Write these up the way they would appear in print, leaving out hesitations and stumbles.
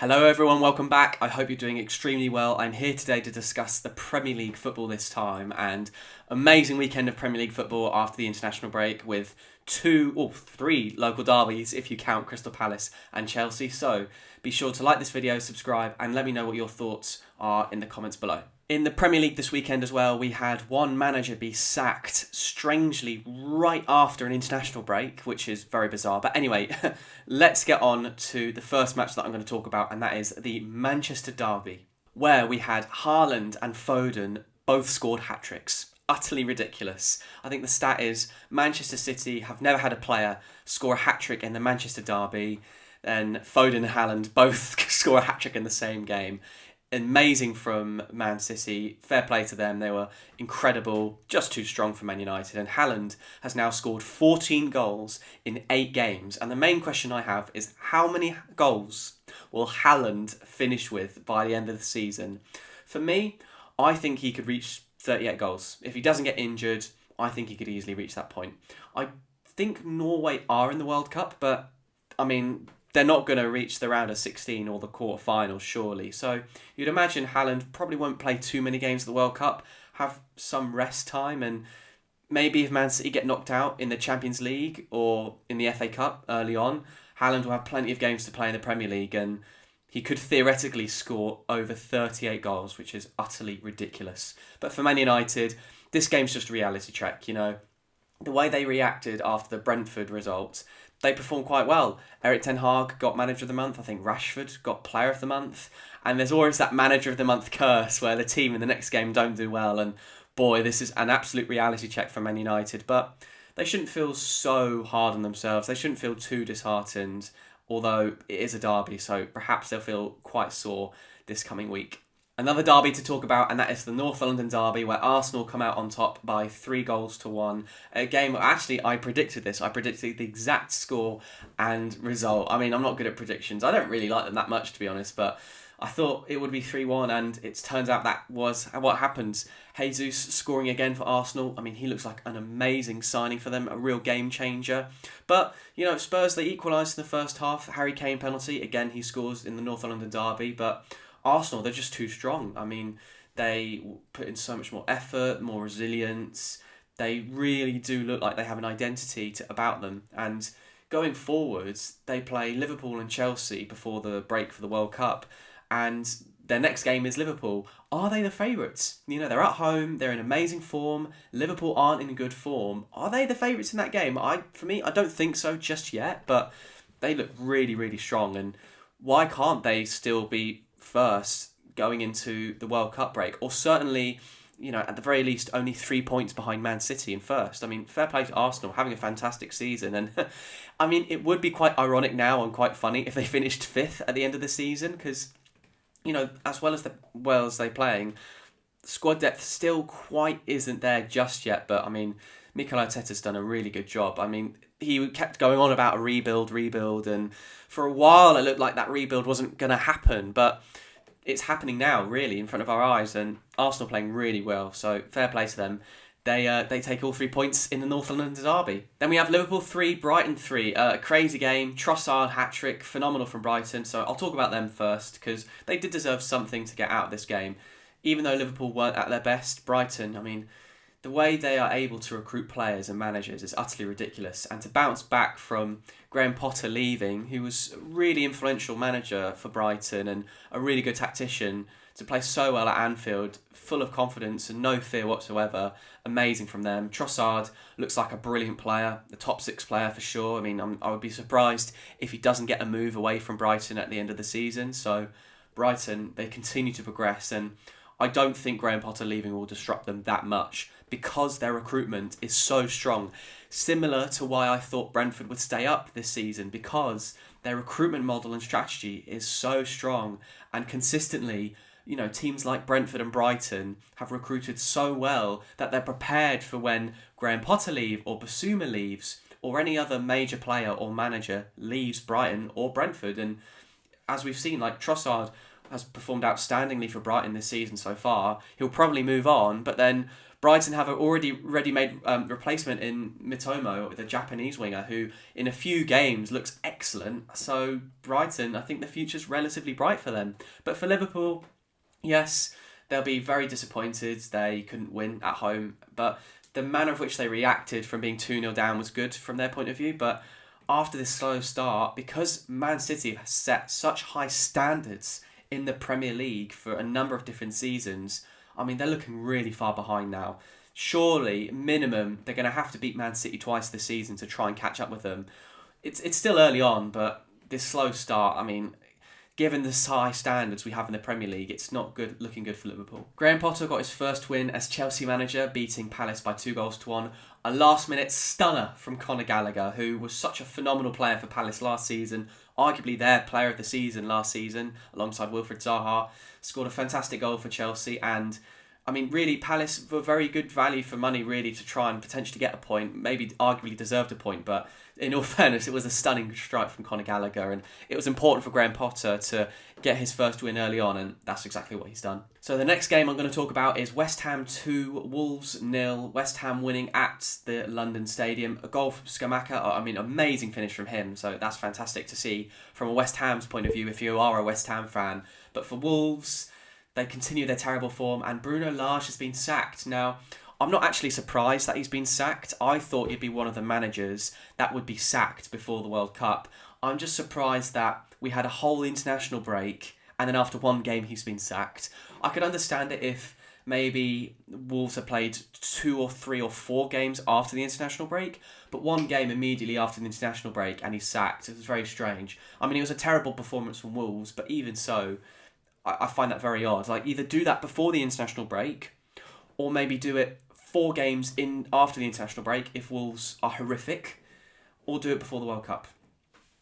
Hello everyone, welcome back. I hope you're doing extremely well. I'm here today to discuss the Premier League football this time, and amazing weekend of Premier League football after the international break with three local derbies if you count Crystal Palace and Chelsea. So be sure to like this video, subscribe, and let me know what your thoughts are in the comments below. In the Premier League this weekend as well, we had one manager be sacked, strangely, right after an international break, which is very bizarre. But anyway, let's get on to the first match that I'm going to talk about, and that is the Manchester derby, where we had Haaland and Foden both scored hat-tricks. Utterly ridiculous. I think the stat is Manchester City have never had a player score a hat-trick in the Manchester derby, and Foden and Haaland both score a hat-trick in the same game. Amazing from Man City. Fair play to them. They were incredible, just too strong for Man United. And Haaland has now scored 14 goals in 8 games. And the main question I have is how many goals will Haaland finish with by the end of the season? For me, I think he could reach 38 goals. If he doesn't get injured, I think he could easily reach that point. I think Norway are in the World Cup, but I mean, they're not going to reach the round of 16 or the quarterfinals, surely. So you'd imagine Haaland probably won't play too many games of the World Cup, have some rest time, and maybe if Man City get knocked out in the Champions League or in the FA Cup early on, Haaland will have plenty of games to play in the Premier League, and he could theoretically score over 38 goals, which is utterly ridiculous. But for Man United, this game's just a reality check, you know. The way they reacted after the Brentford result, they performed quite well. Erik ten Hag got Manager of the Month. I think Rashford got Player of the Month. And there's always that Manager of the Month curse where the team in the next game don't do well. And boy, this is an absolute reality check for Man United. But they shouldn't feel so hard on themselves. They shouldn't feel too disheartened, although it is a derby, so perhaps they'll feel quite sore this coming week. Another derby to talk about, and that is the North London derby, where Arsenal come out on top by 3-1. A game, actually, I predicted this. I predicted the exact score and result. I mean, I'm not good at predictions. I don't really like them that much, to be honest, but I thought it would be 3-1, and it turns out that was what happened. Jesus scoring again for Arsenal. I mean, he looks like an amazing signing for them, a real game changer. But, you know, Spurs, they equalised in the first half. Harry Kane penalty. Again, he scores in the North London derby, but Arsenal, they're just too strong. I mean, they put in so much more effort, more resilience. They really do look like they have an identity about them. And going forwards, they play Liverpool and Chelsea before the break for the World Cup. And their next game is Liverpool. Are they the favourites? You know, they're at home. They're in amazing form. Liverpool aren't in good form. Are they the favourites in that game? For me, I don't think so just yet. But they look really, really strong. And why can't they still be first going into the World Cup break, or certainly, you know, at the very least only 3 points behind Man City in first? I mean, fair play to Arsenal, having a fantastic season, and I mean, it would be quite ironic now and quite funny if they finished 5th at the end of the season, because, you know, as well as they're playing, squad depth still quite isn't there just yet. But I mean, Mikel Arteta's done a really good job. I mean, he kept going on about a rebuild, and for a while it looked like that rebuild wasn't going to happen, but it's happening now, really, in front of our eyes, and Arsenal playing really well, so fair play to them. They take all 3 points in the North London derby. Then we have Liverpool 3, Brighton 3. A crazy game, Trossard hat-trick, phenomenal from Brighton, so I'll talk about them first, because they did deserve something to get out of this game. Even though Liverpool weren't at their best, Brighton, I mean, the way they are able to recruit players and managers is utterly ridiculous. And to bounce back from Graham Potter leaving, who was a really influential manager for Brighton and a really good tactician, to play so well at Anfield, full of confidence and no fear whatsoever, amazing from them. Trossard looks like a brilliant player, a top 6 player for sure. I mean, I would be surprised if he doesn't get a move away from Brighton at the end of the season. So Brighton, they continue to progress, and I don't think Graham Potter leaving will disrupt them that much, because their recruitment is so strong. Similar to why I thought Brentford would stay up this season, because their recruitment model and strategy is so strong, and consistently, you know, teams like Brentford and Brighton have recruited so well that they're prepared for when Graham Potter leaves, or Basuma leaves, or any other major player or manager leaves Brighton or Brentford. And as we've seen, like Trossard has performed outstandingly for Brighton this season so far. He'll probably move on, but then Brighton have an already ready-made replacement in Mitomo, the Japanese winger, who in a few games looks excellent. So Brighton, I think the future's relatively bright for them. But for Liverpool, yes, they'll be very disappointed they couldn't win at home. But the manner of which they reacted from being 2-0 down was good from their point of view. But after this slow start, because Man City has set such high standards in the Premier League for a number of different seasons, I mean, they're looking really far behind now. Surely, minimum, they're going to have to beat Man City twice this season to try and catch up with them. It's still early on, but this slow start, I mean, given the high standards we have in the Premier League, it's not looking good for Liverpool. Graham Potter got his first win as Chelsea manager, beating Palace by 2-1. A last-minute stunner from Conor Gallagher, who was such a phenomenal player for Palace last season, arguably their player of the season last season, alongside Wilfried Zaha. Scored a fantastic goal for Chelsea, and I mean, really, Palace were very good value for money, really, to try and potentially get a point. Maybe arguably deserved a point, but in all fairness, it was a stunning strike from Conor Gallagher, and it was important for Graham Potter to get his first win early on, and that's exactly what he's done. So the next game I'm going to talk about is West Ham 2, Wolves 0. West Ham winning at the London Stadium. A goal from Scamacca. I mean, amazing finish from him, so that's fantastic to see from a West Ham's point of view if you are a West Ham fan. But for Wolves, they continue their terrible form, and Bruno Lage has been sacked. Now, I'm not actually surprised that he's been sacked. I thought he'd be one of the managers that would be sacked before the World Cup. I'm just surprised that we had a whole international break, and then after one game he's been sacked. I could understand it if maybe Wolves have played 2 or 3 or 4 games after the international break, but one game immediately after the international break and he's sacked. It was very strange. I mean, it was a terrible performance from Wolves, but even so, I find that very odd. Like, either do that before the international break, or maybe do it 4 games in after the international break if Wolves are horrific, or do it before the World Cup.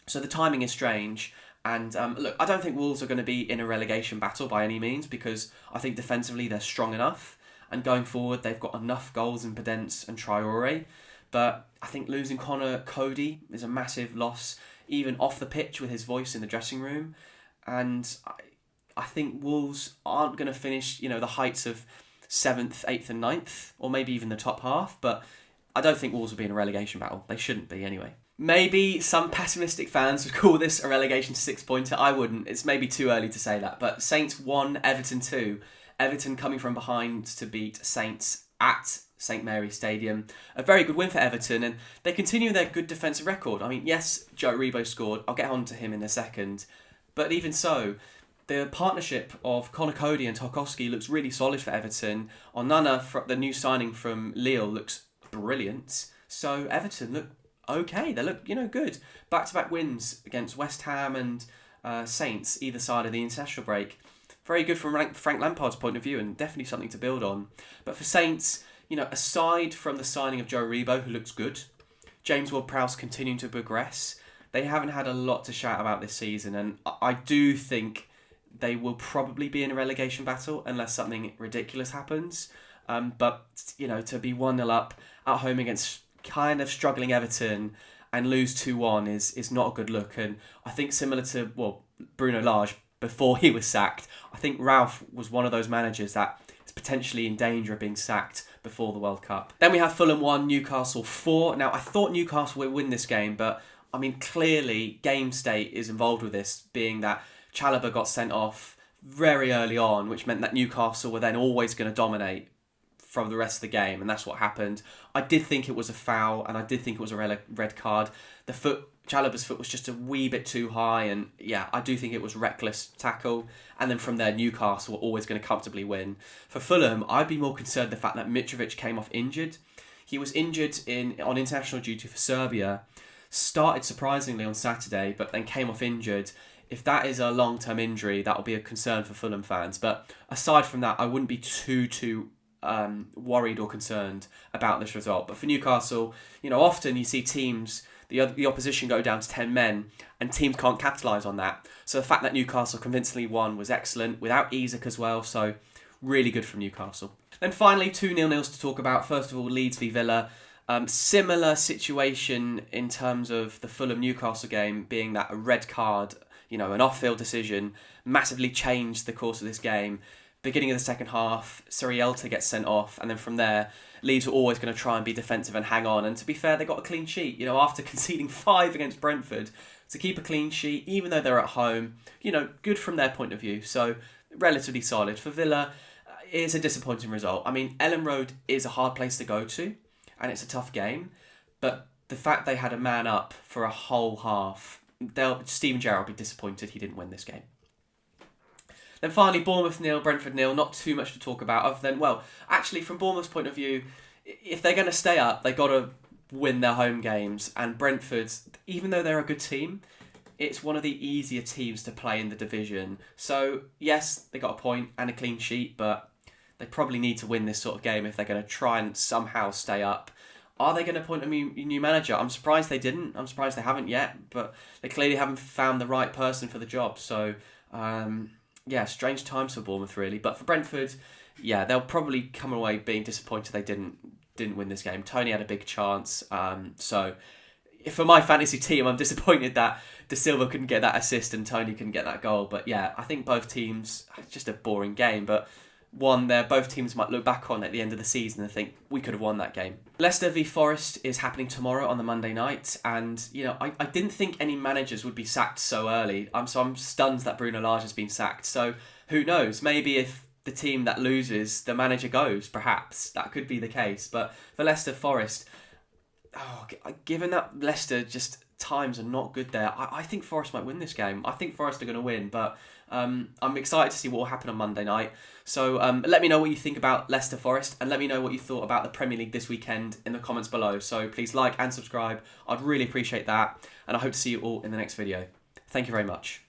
So the timing is strange. And look, I don't think Wolves are going to be in a relegation battle by any means, because I think defensively they're strong enough, and going forward they've got enough goals in Podence and Traore. But I think losing Conor Cody is a massive loss, even off the pitch with his voice in the dressing room. And I think Wolves aren't going to finish, the heights of 7th, 8th and 9th, or maybe even the top half, but I don't think Wolves will be in a relegation battle. They shouldn't be anyway. Maybe some pessimistic fans would call this a relegation to 6-pointer. I wouldn't. It's maybe too early to say that. But Saints 1, Everton 2. Everton coming from behind to beat Saints at St Mary's Stadium. A very good win for Everton, and they continue their good defensive record. I mean, yes, Joe Rebo scored. I'll get on to him in a second. But even so, the partnership of Conor Cody and Tarkowski looks really solid for Everton. Onana, the new signing from Lille, looks brilliant. So Everton look okay. They look, good. Back-to-back wins against West Ham and Saints, either side of the international break. Very good from Frank Lampard's point of view, and definitely something to build on. But for Saints, aside from the signing of Joe Rebo, who looks good, James Ward-Prowse continuing to progress, they haven't had a lot to shout about this season, and I do think they will probably be in a relegation battle unless something ridiculous happens. But to be 1-0 up at home against kind of struggling Everton and lose 2-1 is not a good look. And I think similar to Bruno Lage before he was sacked, I think Ralph was one of those managers that is potentially in danger of being sacked before the World Cup. Then we have Fulham 1, Newcastle 4. Now, I thought Newcastle would win this game, but I mean, clearly game state is involved with this, being that Chalobah got sent off very early on, which meant that Newcastle were then always going to dominate from the rest of the game, and that's what happened. I did think it was a foul, and I did think it was a red card. Chalobah's foot was just a wee bit too high, and yeah, I do think it was reckless tackle. And then from there, Newcastle were always going to comfortably win. For Fulham, I'd be more concerned the fact that Mitrovic came off injured. He was injured on international duty for Serbia, started surprisingly on Saturday, but then came off injured. If that is a long-term injury, that will be a concern for Fulham fans. But aside from that, I wouldn't be too worried or concerned about this result. But for Newcastle, often you see teams, the opposition go down to 10 men, and teams can't capitalise on that. So the fact that Newcastle convincingly won was excellent, without Isak as well, so really good from Newcastle. Then finally, 2 0-0s to talk about. First of all, Leeds v Villa. Similar situation in terms of the Fulham-Newcastle game, being that a red card an off-field decision massively changed the course of this game. Beginning of the second half, Sorielta gets sent off, and then from there, Leeds were always going to try and be defensive and hang on. And to be fair, they got a clean sheet. After conceding 5 against Brentford, to keep a clean sheet, even though they're at home, good from their point of view. So relatively solid. For Villa, it is a disappointing result. I mean, Ellen Road is a hard place to go to, and it's a tough game. But the fact they had a man up for a whole half, Steven Gerrard will be disappointed he didn't win this game. Then finally, Bournemouth 0, Brentford 0. Not too much to talk about other than, actually from Bournemouth's point of view, if they're going to stay up, they've got to win their home games. And Brentford, even though they're a good team, it's one of the easier teams to play in the division. So yes, they got a point and a clean sheet, but they probably need to win this sort of game if they're going to try and somehow stay up. Are they going to appoint a new manager? I'm surprised they didn't. I'm surprised they haven't yet, but they clearly haven't found the right person for the job. So, strange times for Bournemouth, really. But for Brentford, they'll probably come away being disappointed they didn't win this game. Tony had a big chance. So, for my fantasy team, I'm disappointed that De Silva couldn't get that assist and Tony couldn't get that goal. But I think both teams, it's just a boring game. But one there, both teams might look back on at the end of the season and think, we could have won that game. Leicester v Forest is happening tomorrow on the Monday night. And, I didn't think any managers would be sacked so early. I'm stunned that Bruno Lage has been sacked. So, who knows? Maybe if the team that loses, the manager goes, perhaps. That could be the case. But for Leicester Forest, given that Leicester just times are not good there, I think Forest might win this game. I think Forest are going to win, but I'm excited to see what will happen on Monday night. So let me know what you think about Leicester Forest, and let me know what you thought about the Premier League this weekend in the comments below. So please like and subscribe. I'd really appreciate that, and I hope to see you all in the next video. Thank you very much.